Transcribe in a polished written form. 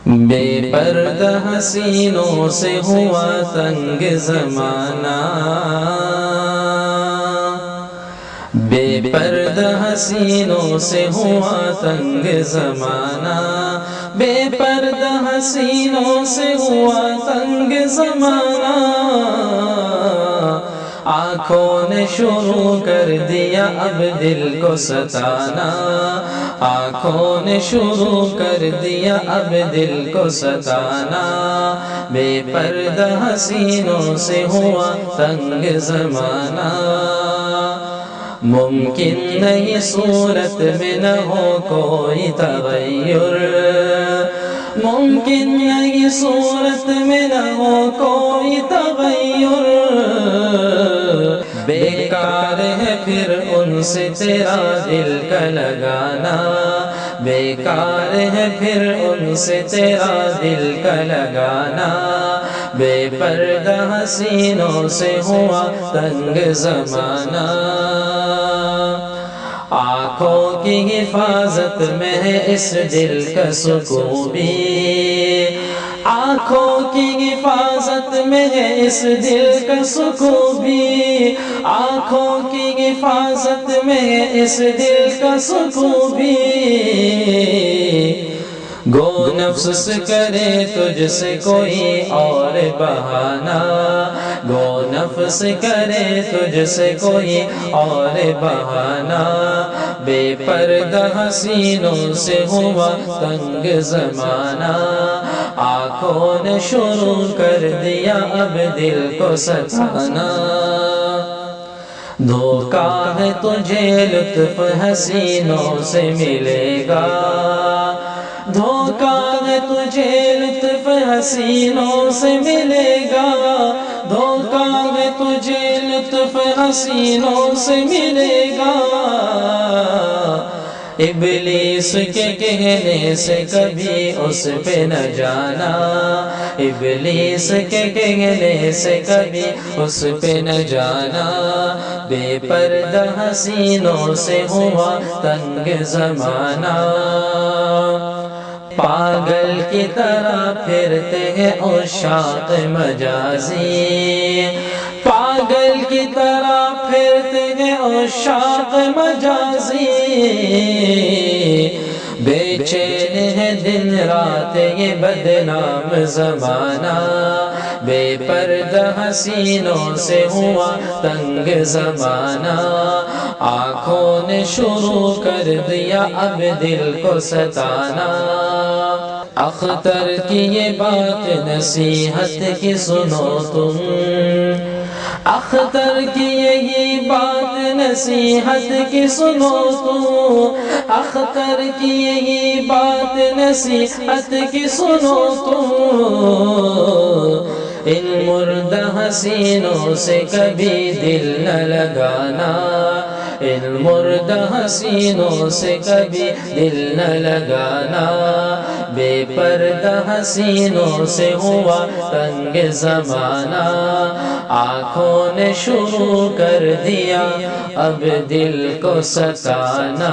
بے پردہ حسینوں سے ہوا تنگ زمانہ، بے پردہ حسینوں سے ہوا تنگ زمانہ، بے پردہ حسینوں سے ہوا تنگ زمانہ، آنکھوں نے شروع کر دیا اب دل کو ستانا، آنکھوں نے شروع کر دیا اب دل کو ستانا، بے پردہ حسینوں سے ہوا تنگ زمانہ، ممکن نہیں صورت میں نہ ہو کوئی تغیر، ممکن نہیں صورت میں نہ ہو کوئی تغیر، بیکار ہے پھر ان سے تیرا دل کا لگانا، بیکار ہے پھر ان سے تیرا دل کا لگانا، بے پردہ حسینوں سے ہوا تنگ زمانہ، آنکھوں کی حفاظت میں ہے اس دل کا سکون بھی، آنکھوں کی حفاظت میں ہے اس دل کا سکون بھی، آنکھوں کی حفاظت میں ہے اس دل کا سکون بھی، گو نفس کرے تجھ سے کوئی اور بہانہ، گو نفس کرے تجھ سے کوئی اور بہانہ، بے پردہ حسینوں سے ہوا تنگ زمانہ، آنکھوں نے شروع کر دیا اب دل کو ستانا، دھوکا ہے تجھے لطف حسینوں سے ملے گا، دھوکا ہے تجھے لطف حسینوں سے ملے گا، دھوکا ہے تجھے لطف حسینوں سے ملے گا، ابلیس کے کہنے سے کبھی اس پہ نہ جانا، ابلیس کے کہنے سے کبھی اس پہ نہ جانا، بے پردہ حسینوں سے ہوا تنگ زمانہ، پاگل کی طرح پھرتے ہیں عشاق مجازی، پاگل کی طرح پھرتے ہیں عشاق مجازی، بے چین ہے دن رات یہ بدنام زمانہ، بے پردہ حسینوں سے ہوا تنگ زمانہ، آنکھوں نے شروع کر دیا اب دل کو ستانا، اختر کی یہ بات نصیحت کی سنو تم، اختر کی یہی بات نصیحت کی سنو تم، اختر کی یہی بات نصیحت کی سنو تم، ان مردہ حسینوں سے کبھی دل نہ لگانا، ان مردہ حسینوں سے کبھی دل نہ لگانا، بے پردہ حسینوں سے ہوا تنگ زمانہ، آنکھوں نے شروع کر دیا اب دل کو ستانا۔